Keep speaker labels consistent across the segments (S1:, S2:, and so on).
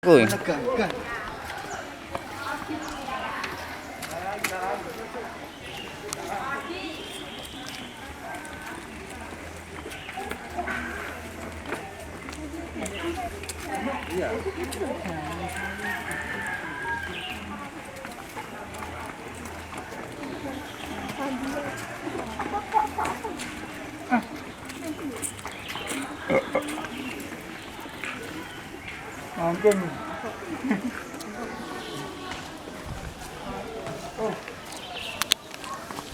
S1: Woi.
S2: menegangkan. Mungkin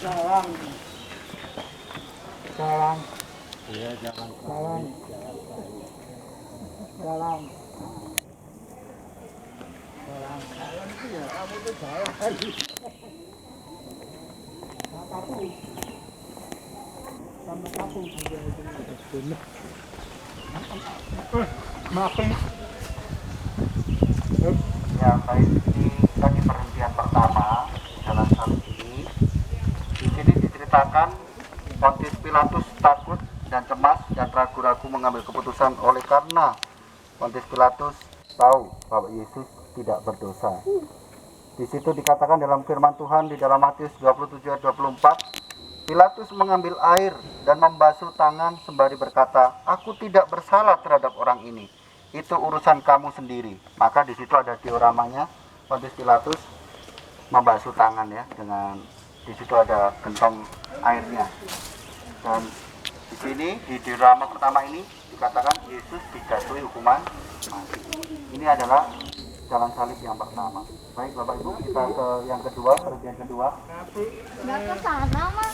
S2: jalan jalan
S3: Iya, jangan
S2: jalan jalan jalan itu ya kamu tuh jalan satu sama satu juga itu maafin
S3: ya baik di tadi perhentian pertama jalan salib ini. Di sini diceritakan Pontius Pilatus takut dan cemas dan ragu-ragu mengambil keputusan oleh karena Pontius Pilatus tahu bahwa Yesus tidak berdosa. Di situ dikatakan dalam firman Tuhan di dalam Matius 27 ayat 24, Pilatus mengambil air dan membasuh tangan sembari berkata, "Aku tidak bersalah terhadap orang ini. Itu urusan kamu sendiri." Maka di situ ada dioramanya Pontius Pilatus membasuh tangan ya, dengan di situ ada gentong airnya. Dan di sini di diorama pertama ini dikatakan Yesus dijatuhi hukuman mati. Ini adalah jalan salib yang pertama. Baik Bapak Ibu, kita ke yang kedua, bagian kedua.
S4: Nggak ke sana mah.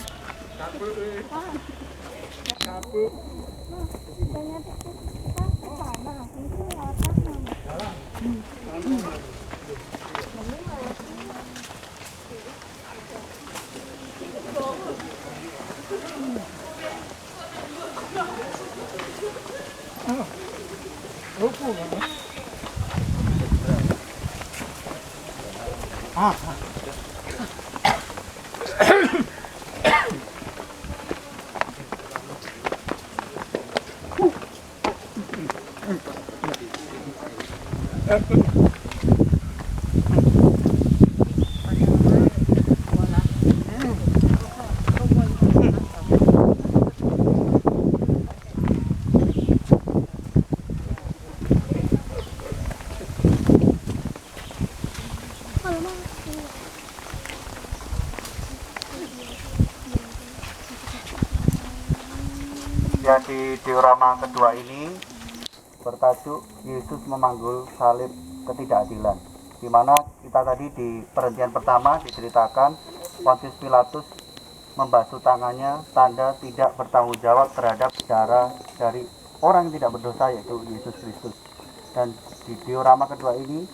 S3: Ya, di diorama kedua ini bertajuk Yesus memanggul salib ketidakadilan, di mana kita tadi di perhentian pertama diceritakan Pontius Pilatus membasuh tangannya, tanda tidak bertanggung jawab terhadap darah dari orang yang tidak berdosa, yaitu Yesus Kristus. Dan di diorama kedua ini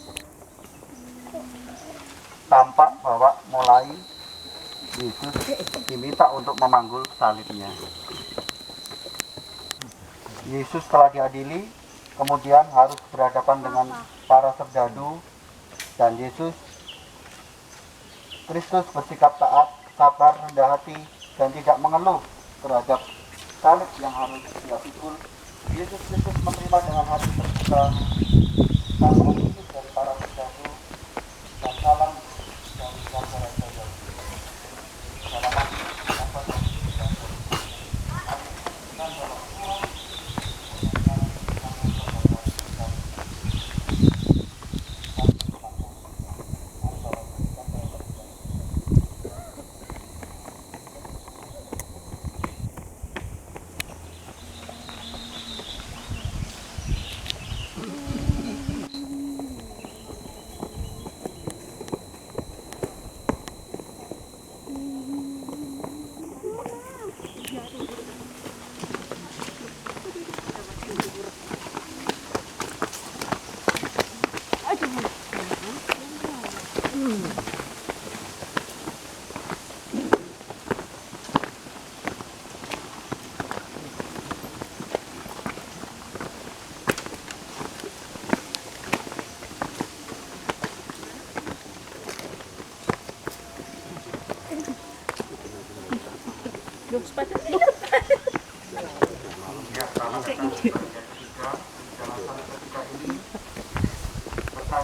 S3: tampak bahwa mulai Yesus diminta untuk memanggul salibnya. Yesus telah diadili, kemudian harus berhadapan dengan para serdadu, dan Yesus Kristus bersikap taat, sabar, rendah hati, dan tidak mengeluh terhadap salib yang harus dia pikul. Yesus Kristus menerima dengan hati terbuka salam Yesus dari para serdadu dan salam dari raja-raja Yahudi. Salaman tanpa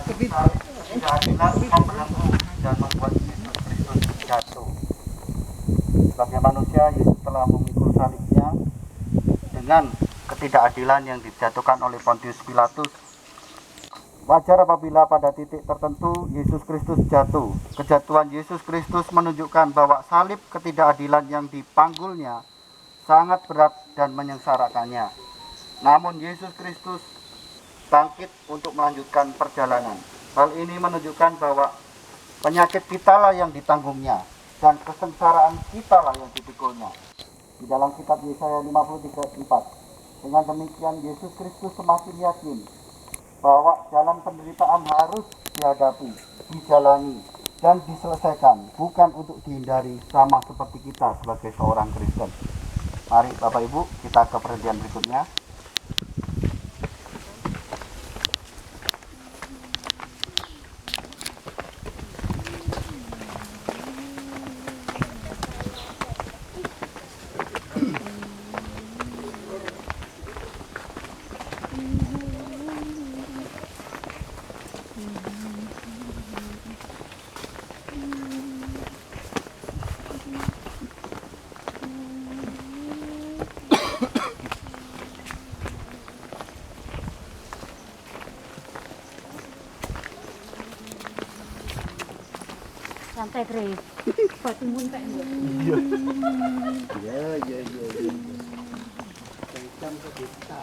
S3: ketidakadilan membelenggu dan membuat Yesus Kristus jatuh. Sebagai manusia, Yesus telah memikul salibnya dengan ketidakadilan yang dijatuhkan oleh Pontius Pilatus. Wajar apabila pada titik tertentu Yesus Kristus jatuh. Kejatuhan Yesus Kristus menunjukkan bahwa salib ketidakadilan yang dipanggulnya sangat berat dan menyengsarakannya. Namun Yesus Kristus bangkit untuk melanjutkan perjalanan. Hal ini menunjukkan bahwa penyakit kitalah yang ditanggungnya dan kesengsaraan kitalah yang dipikulnya. Di dalam kitab Yesaya 53:4. Dengan demikian Yesus Kristus semakin yakin bahwa jalan penderitaan harus dihadapi, dijalani, dan diselesaikan, bukan untuk dihindari, sama seperti kita sebagai seorang Kristen. Mari Bapak Ibu, kita ke perhentian berikutnya.
S4: Santai, Grace. Batu muntah.
S2: Iya. Iya. Kencang ke kita.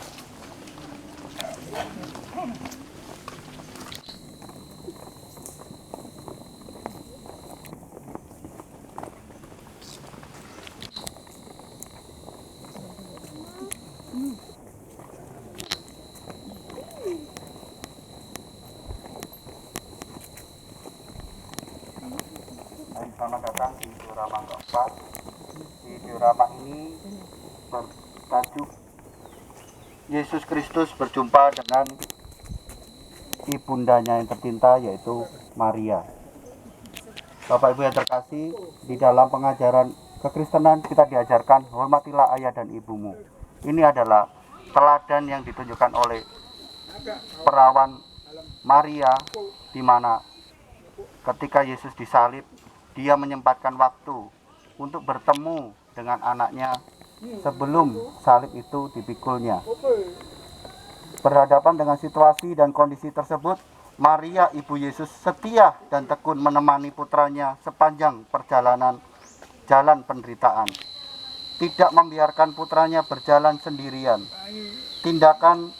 S3: Selamat datang di diorama keempat. Di diorama ini bertajuk Yesus Kristus berjumpa dengan ibundanya yang tercinta, yaitu Maria. Bapak Ibu yang terkasih, di dalam pengajaran kekristenan kita diajarkan hormatilah ayah dan ibumu. Ini adalah teladan yang ditunjukkan oleh perawan Maria, di mana ketika Yesus disalib, dia menyempatkan waktu untuk bertemu dengan anaknya sebelum salib itu dipikulnya. Berhadapan dengan situasi dan kondisi tersebut, Maria, ibu Yesus, setia dan tekun menemani putranya sepanjang perjalanan jalan penderitaan. Tidak membiarkan putranya berjalan sendirian. Tindakan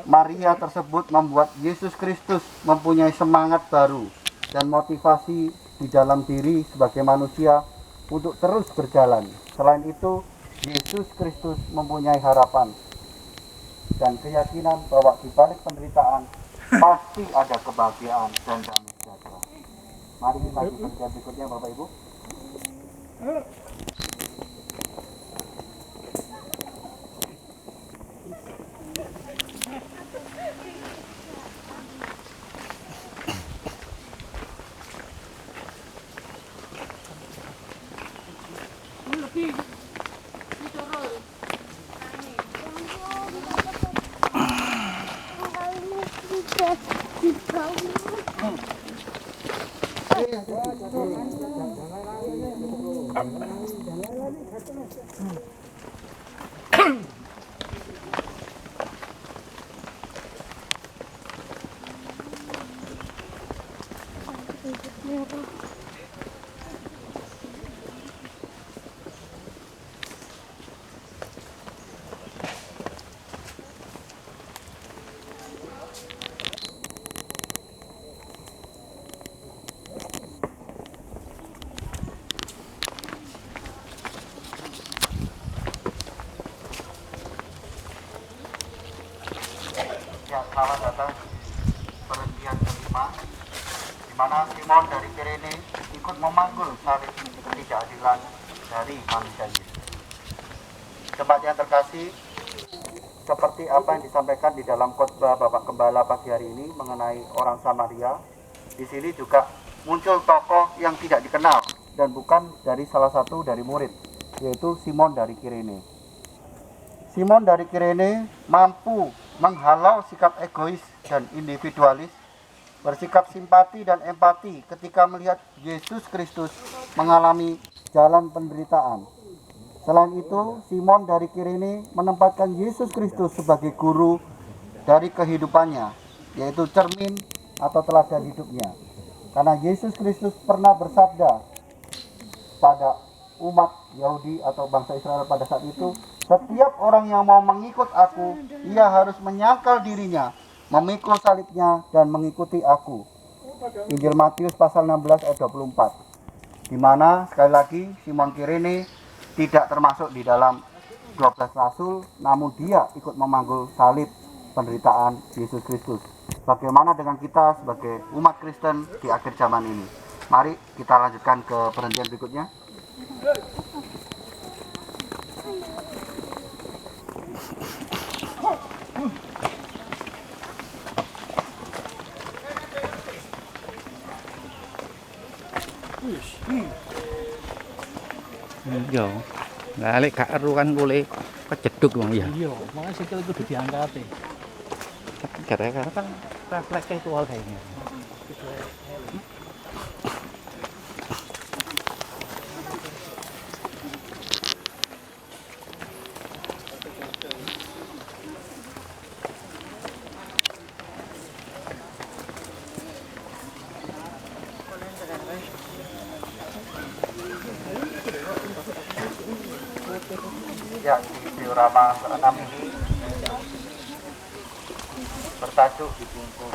S3: Maria tersebut membuat Yesus Kristus mempunyai semangat baru dan motivasi di dalam diri sebagai manusia untuk terus berjalan. Selain itu, Yesus Kristus mempunyai harapan dan keyakinan bahwa di balik penderitaan pasti ada kebahagiaan dan damai sejahtera. Mari kita lanjutkan berikutnya, Bapak Ibu. Ya, selamat datang di perhentian kelima, di mana Simon dari Kirene ikut memanggul salib ketidakadilan dari manusia Yesus. Jemaat yang terkasih, seperti apa yang disampaikan di dalam khotbah Bapak Gembala pagi hari ini mengenai orang Samaria, di sini juga muncul tokoh yang tidak dikenal dan bukan dari salah satu dari murid, yaitu Simon dari Kirene. Simon dari Kirene mampu menghalau sikap egois dan individualis bersikap simpati dan empati ketika melihat Yesus Kristus mengalami jalan penderitaan. Selain itu, Simon dari Kirene menempatkan Yesus Kristus sebagai guru dari kehidupannya, yaitu cermin atau teladan hidupnya. Karena Yesus Kristus pernah bersabda pada umat Yahudi atau bangsa Israel pada saat itu, setiap orang yang mau mengikut aku, ia harus menyangkal dirinya, memikul salibnya dan mengikuti aku. Injil Matius pasal 16 ayat 24. Di mana sekali lagi Simon Kirene tidak termasuk di dalam 12 rasul, namun dia ikut memanggul salib penderitaan Yesus Kristus. Bagaimana dengan kita sebagai umat Kristen di akhir zaman ini? Mari kita lanjutkan ke perhentian berikutnya.
S1: Iya, lek gak eru kan boleh kejeduk wong ya.
S2: Iya, makanya sikil itu diangkat.
S1: Gara-gara kan refleksnya itu kayaknya.
S3: Ya, di diorama ke-6 ini bertajuk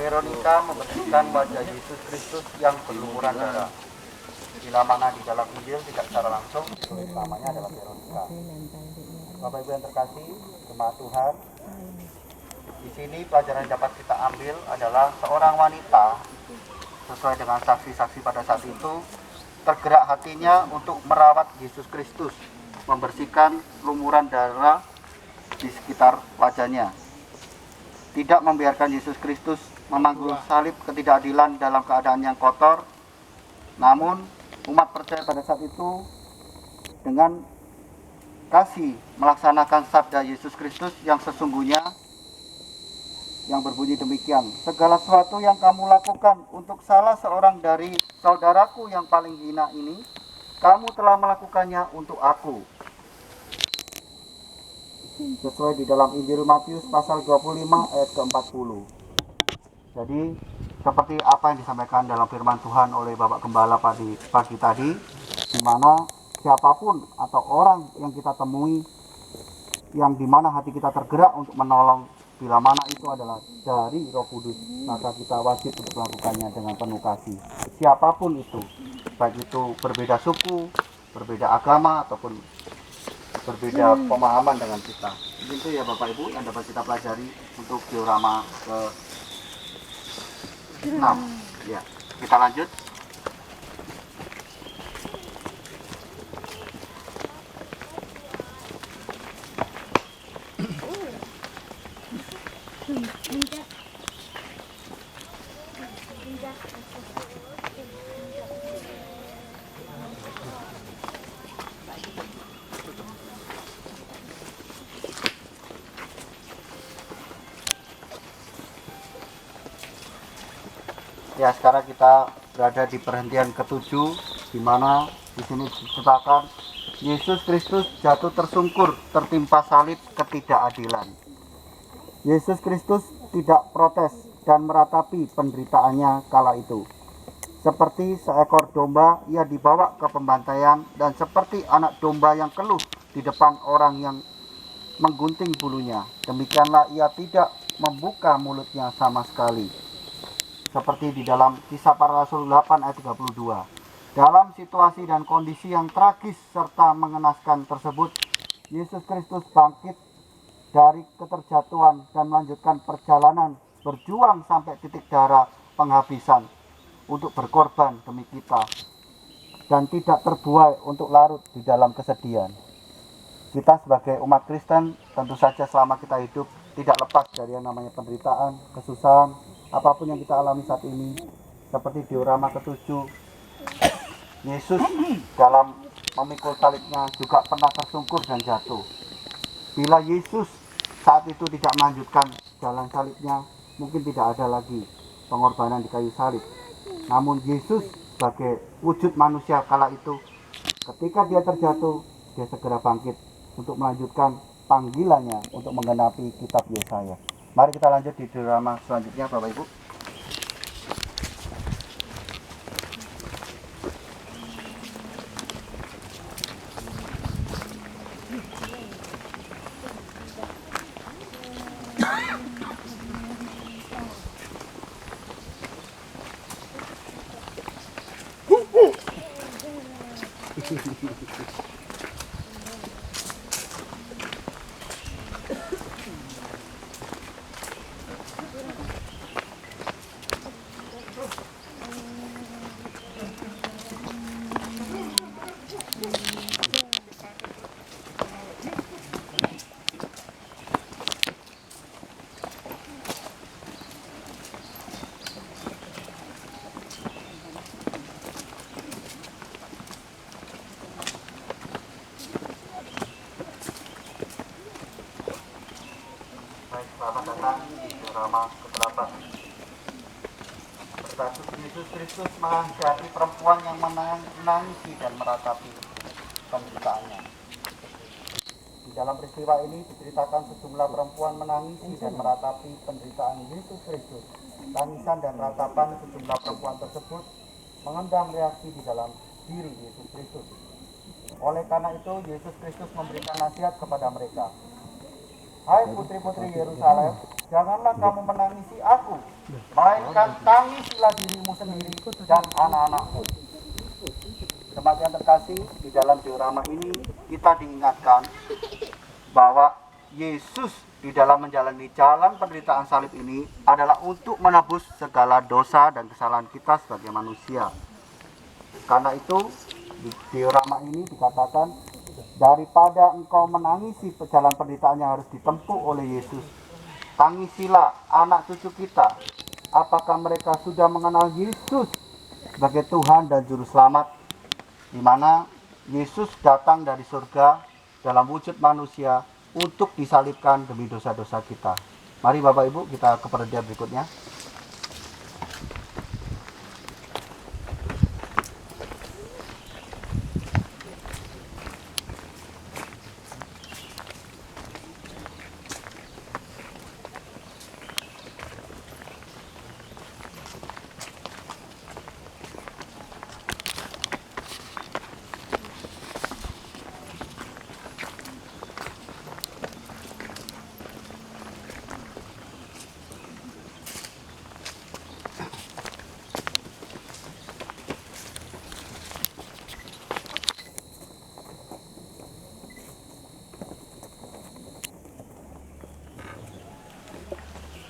S3: Veronica membersihkan wajah Yesus Kristus yang berlumuran darah. Bila mana di dalam Injil tidak secara langsung ditulis namanya adalah Veronica. Bapak Ibu yang terkasih, jemaat Tuhan, di sini pelajaran yang dapat kita ambil adalah seorang wanita sesuai dengan saksi-saksi pada saat itu tergerak hatinya untuk merawat Yesus Kristus, membersihkan lumuran darah di sekitar wajahnya. Tidak membiarkan Yesus Kristus memanggul salib ketidakadilan dalam keadaan yang kotor. Namun umat percaya pada saat itu dengan kasih melaksanakan sabda Yesus Kristus yang sesungguhnya, yang berbunyi demikian, segala sesuatu yang kamu lakukan untuk salah seorang dari saudaraku yang paling hina ini, kamu telah melakukannya untuk aku. Sesuai di dalam Injil Matius pasal 25 ayat ke-40. Jadi seperti apa yang disampaikan dalam firman Tuhan oleh Bapak Gembala pagi tadi, di mana siapapun atau orang yang kita temui yang dimana hati kita tergerak untuk menolong, bila mana itu adalah dari Roh Kudus, maka kita wajib untuk melakukannya dengan penuh kasih. Siapapun itu, baik itu berbeda suku, berbeda agama, ataupun berbeda pemahaman dengan kita. Itu ya Bapak Ibu yang dapat kita pelajari untuk diorama ke-6. Ya, kita lanjut. Ya, sekarang kita berada di perhentian ke-7, di mana di sini diceritakan Yesus Kristus jatuh tersungkur tertimpa salib ketidakadilan. Yesus Kristus tidak protes dan meratapi penderitaannya kala itu. Seperti seekor domba, ia dibawa ke pembantaian, dan seperti anak domba yang keluh di depan orang yang menggunting bulunya, demikianlah ia tidak membuka mulutnya sama sekali. Seperti di dalam Kisah Para Rasul 8 ayat 32. Dalam situasi dan kondisi yang tragis serta mengenaskan tersebut, Yesus Kristus bangkit dari keterjatuhan dan melanjutkan perjalanan berjuang sampai titik darah penghabisan untuk berkorban demi kita, dan tidak terbuai untuk larut di dalam kesedihan. Kita sebagai umat Kristen tentu saja selama kita hidup tidak lepas dari yang namanya penderitaan, kesusahan, apapun yang kita alami saat ini. Seperti diorama ke-7, Yesus dalam memikul salibnya juga pernah tersungkur dan jatuh. Bila Yesus saat itu tidak melanjutkan jalan salibnya, mungkin tidak ada lagi pengorbanan di kayu salib. Namun Yesus sebagai wujud manusia kala itu, ketika dia terjatuh, dia segera bangkit untuk melanjutkan panggilannya untuk menggenapi kitab Yesaya. Mari kita lanjut di drama selanjutnya, Bapak Ibu. Baik, selamat datang di drama ke-8. Bertajuk Yesus Kristus menghadapi perempuan yang menangisi dan meratapi penderitaannya. Di dalam peristiwa ini diceritakan sejumlah perempuan menangisi dan meratapi penderitaan Yesus Kristus. Tangisan dan ratapan sejumlah perempuan tersebut mengundang reaksi di dalam diri Yesus Kristus. Oleh karena itu, Yesus Kristus memberikan nasihat kepada mereka. Hai putri-putri Yerusalem, janganlah kamu menangisi aku, melainkan tangisilah dirimu sendiri dan anak-anakmu. Jemaat yang terkasih, di dalam diorama ini kita diingatkan bahwa Yesus di dalam menjalani jalan penderitaan salib ini adalah untuk menebus segala dosa dan kesalahan kita sebagai manusia. Karena itu, di diorama ini dikatakan, daripada engkau menangisi jalan penderitaan yang harus ditempuh oleh Yesus, tangisilah anak cucu kita. Apakah mereka sudah mengenal Yesus sebagai Tuhan dan Juru Selamat, di mana Yesus datang dari surga dalam wujud manusia untuk disalibkan demi dosa-dosa kita. Mari Bapak Ibu kita ke perhentian berikutnya.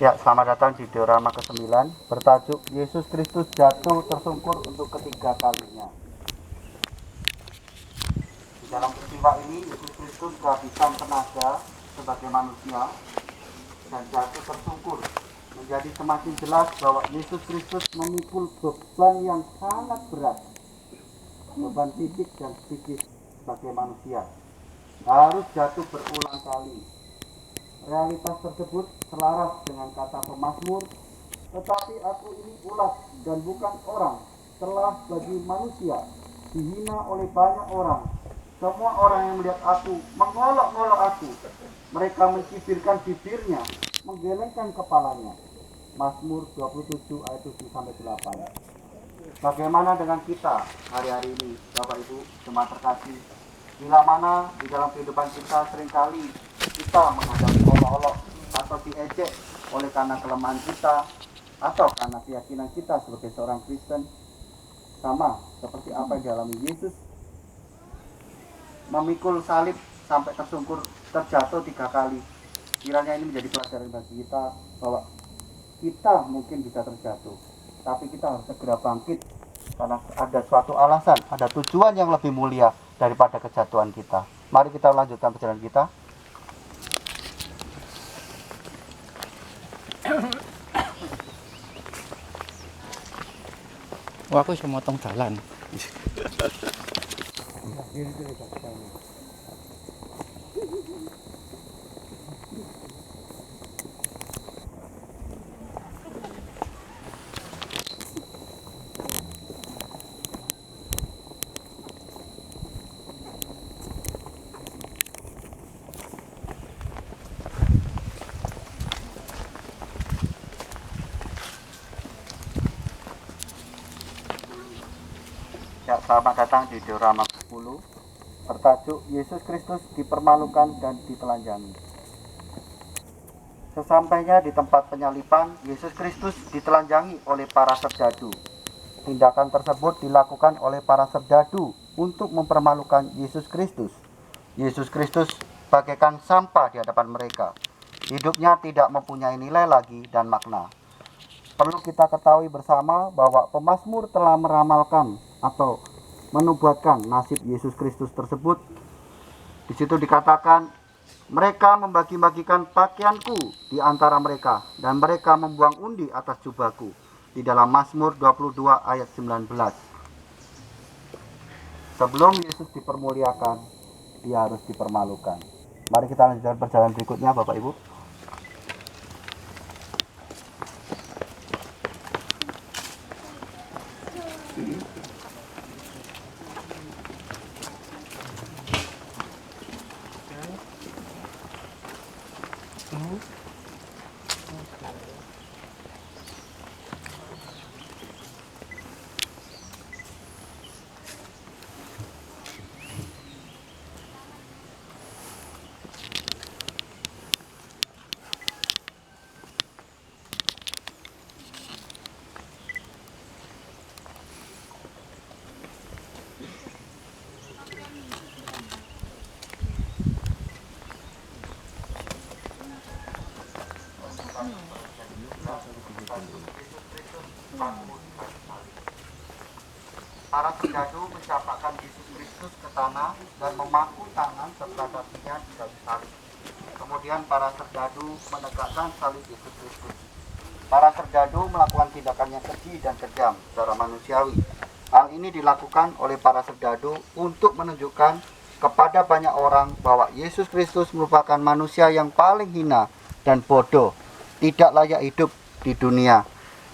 S3: Ya, selamat datang di diorama ke-9 bertajuk Yesus Kristus jatuh tersungkur untuk ketiga kalinya. Di dalam peristiwa ini, Yesus Kristus kehabisan tenaga sebagai manusia dan jatuh tersungkur. Menjadi semakin jelas bahwa Yesus Kristus memikul beban yang sangat berat, beban fisik dan psikis sebagai manusia. Harus jatuh berulang kali. Realitas tersebut selaras dengan kata pemazmur, tetapi aku ini ulat dan bukan orang, telah bagi manusia, dihina oleh banyak orang. Semua orang yang melihat aku mengolok-olok aku. Mereka mencibirkan bibirnya, menggelengkan kepalanya. Mazmur 27 ayat 7-8. Bagaimana dengan kita hari-hari ini, Bapak Ibu, jemaat terkasih? Bila mana di dalam kehidupan kita seringkali kita menghadapi olok-olok atau diejek oleh karena kelemahan kita atau karena keyakinan kita sebagai seorang Kristen, sama seperti apa yang dialami Yesus, memikul salib sampai tersungkur, terjatuh 3 kali. Kiranya ini menjadi pelajaran bagi kita bahwa kita mungkin bisa terjatuh, tapi kita harus segera bangkit karena ada suatu alasan, ada tujuan yang lebih mulia daripada kejatuhan kita. Mari kita lanjutkan perjalanan kita.
S1: Wah, aku bisa motong jalan.
S3: Ya, selamat datang di diorama 10 bertajuk Yesus Kristus dipermalukan dan ditelanjangi. Sesampainya di tempat penyaliban, Yesus Kristus ditelanjangi oleh para serdadu. Tindakan tersebut dilakukan oleh para serdadu untuk mempermalukan Yesus Kristus. Yesus Kristus bagaikan sampah di hadapan mereka. Hidupnya tidak mempunyai nilai lagi dan makna. Perlu kita ketahui bersama bahwa pemazmur telah meramalkan atau menubuatkan nasib Yesus Kristus tersebut. Di situ dikatakan, mereka membagi-bagikan pakaianku di antara mereka dan mereka membuang undi atas jubahku. Di dalam Mazmur 22 ayat 19. Sebelum Yesus dipermuliakan, dia harus dipermalukan. Mari kita lanjutkan perjalanan berikutnya, Bapak Ibu. Para serdadu mencampakkan Yesus Kristus ke tanah dan memaku tangan serta kakinya di kayu salib. Kemudian para serdadu menegakkan salib Yesus Kristus. Para serdadu melakukan tindakan yang keji dan kejam secara manusiawi. Hal ini dilakukan oleh para serdadu untuk menunjukkan kepada banyak orang bahwa Yesus Kristus merupakan manusia yang paling hina dan bodoh, tidak layak hidup di dunia.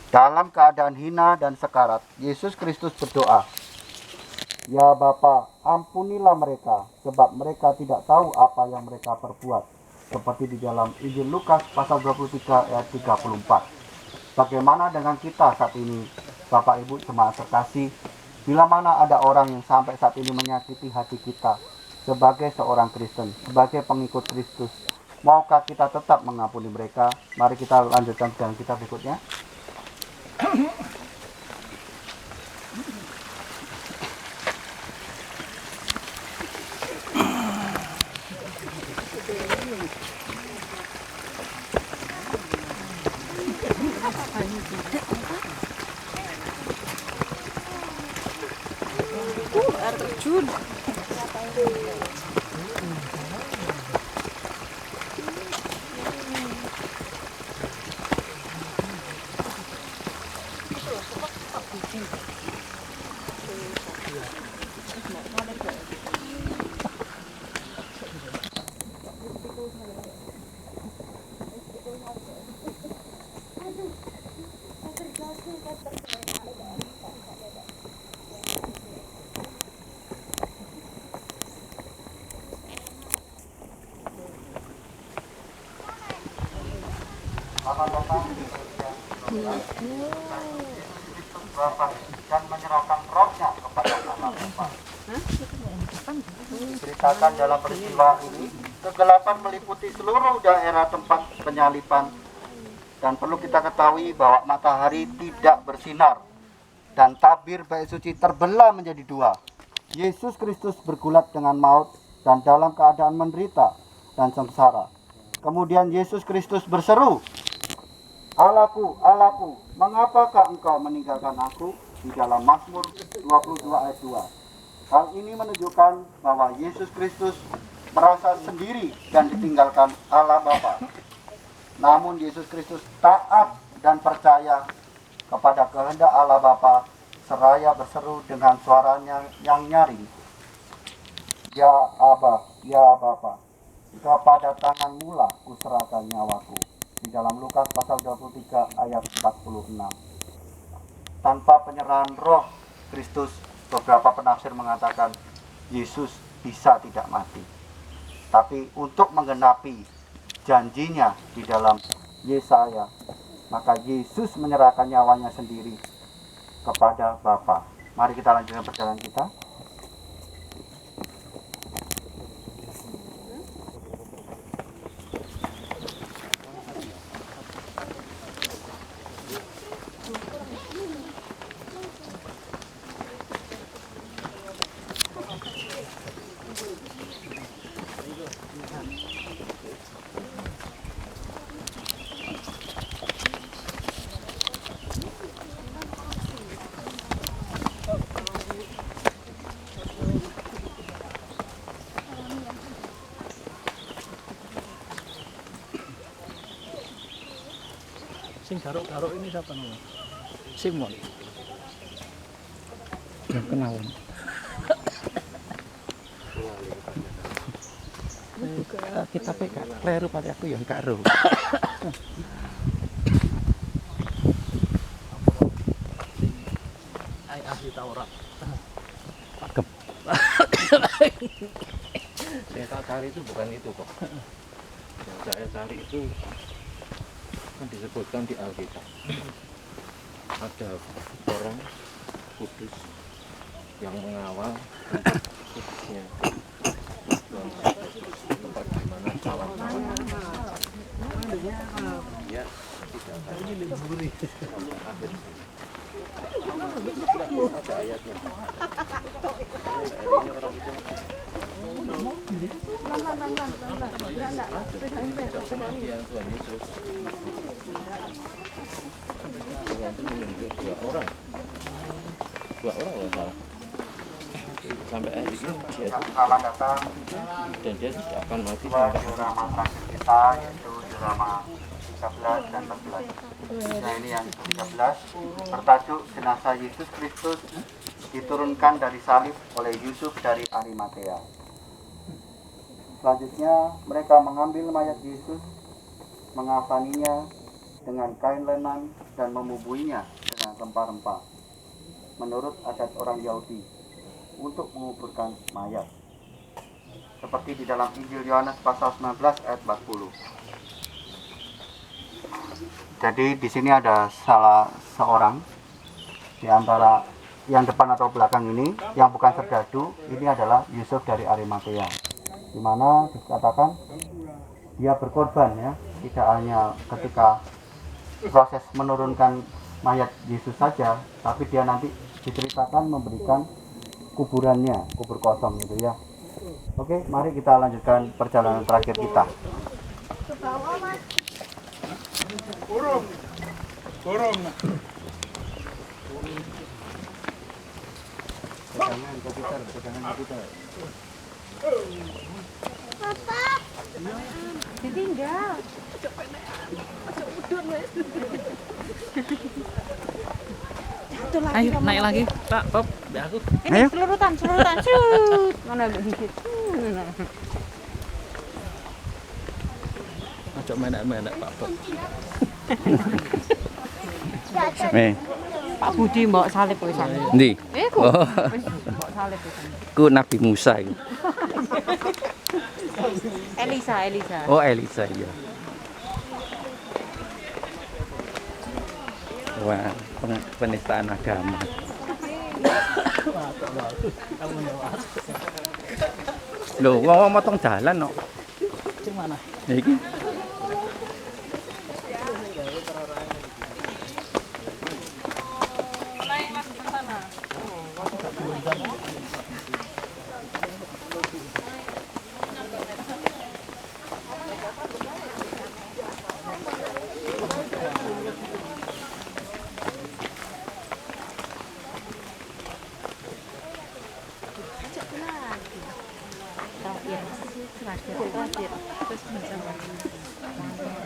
S3: Dalam keadaan hina dan sekarat, Yesus Kristus berdoa, "Ya Bapa, ampunilah mereka, sebab mereka tidak tahu apa yang mereka perbuat." Seperti di dalam Injil Lukas pasal 23 ayat 34. Bagaimana dengan kita saat ini, Bapak Ibu jemaat terkasih? Bila mana ada orang yang sampai saat ini menyakiti hati kita sebagai seorang Kristen, sebagai pengikut Kristus, maukah kita tetap mengampuni mereka? Mari kita lanjutkan jalan kita berikutnya.
S4: Air terjun. Dan menyerahkan rohnya kepada Allah Bapa. Diceritakan dalam peristiwa ini, kegelapan meliputi seluruh daerah tempat penyaliban, dan perlu kita ketahui bahwa matahari tidak bersinar dan tabir bait suci terbelah menjadi dua. Yesus Kristus bergulat dengan maut dan dalam keadaan menderita dan sengsara. Kemudian Yesus Kristus berseru, "Allahku, Allahku, mengapakah engkau meninggalkan aku?" Di dalam Mazmur 22 ayat 2. Hal ini menunjukkan bahwa Yesus Kristus merasa sendiri dan ditinggalkan Allah Bapa. Namun Yesus Kristus taat dan percaya kepada kehendak Allah Bapa, seraya berseru dengan suaranya yang nyaring, "Ya Aba, ya Bapa, kepada tanganmu lah kuserahkan nyawaku." Di dalam Lukas pasal 23 ayat 46. Tanpa penyerahan roh Kristus, beberapa penafsir mengatakan Yesus bisa tidak mati. Tapi untuk menggenapi janjinya di dalam Yesaya, maka Yesus menyerahkan nyawanya sendiri kepada Bapa. Mari kita lanjutkan perjalanan kita.
S2: Sing garuk-garuk ini siapa namanya? Simon.
S1: Belum kenal. Kita PK kleru pada aku yang karo.
S2: Ai ahli Taurat.
S1: Pakem.
S5: Saya tak cari itu bukan itu kok. Yang saya cari itu kan disebutkan di Alkitab. Ada orang kudus yang mengawal tempat kudusnya. Tempat di mana cawan-cawan. Ya, tidak akan dileburi sampai akhir. Ada ayatnya. Ini orang itu yang Tuhan Yesus Tuhan itu menunjuk dua orang loh salah sampai akhir ini dia
S4: Selamat datang
S5: dan dia tidak akan mati
S4: dua
S5: sampai
S4: diorama terakhir kita, yaitu diorama 13 dan 14. Nah, ini yang ke-13 bertajuk jenazah Yesus Kristus diturunkan dari salib oleh Yusuf dari Arimatea. Selanjutnya mereka mengambil mayat Yesus, mengafaninya dengan kain lenan dan memubuinya dengan rempah-rempah menurut adat orang Yahudi untuk menguburkan mayat, seperti di dalam Injil Yohanes pasal 19 ayat 40. Jadi di sini ada salah seorang di antara yang depan atau belakang ini yang bukan serdadu, ini adalah Yusuf dari Arimatea, di mana dikatakan dia berkorban ya, tidak hanya ketika proses menurunkan mayat Yesus saja, tapi dia nanti diceritakan memberikan kuburannya, kubur kosong gitu ya. Oke, mari kita lanjutkan perjalanan terakhir kita.
S6: Ditinggal.
S2: Ayo naik lagi, Pak. Pop, biar aku.
S6: Ini
S1: Ayo.
S6: selurutan, shoot. Mana gigit?
S2: Ojo menek-menek, Pak Pop.
S1: Nih,
S6: Pak Budi mbok salib pisan.
S1: ndi?
S6: Iku.
S1: Oh,
S6: Wis mbok salib pisan.
S1: ku Nabi Musa itu.
S6: Elisa.
S1: Oh, Elisa ya. Wah, penistaan agama. Loh, wong motong jalan kok.
S2: Cing mana?
S1: Iki.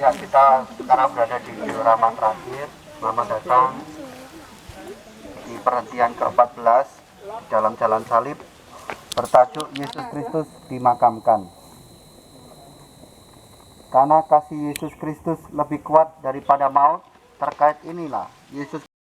S4: Ya, kita sekarang berada di diorama terakhir. Selamat datang di perhentian ke-14 dalam Jalan Salib bertajuk Yesus Kristus dimakamkan. Karena kasih Yesus Kristus lebih kuat daripada maut, terkait inilah Yesus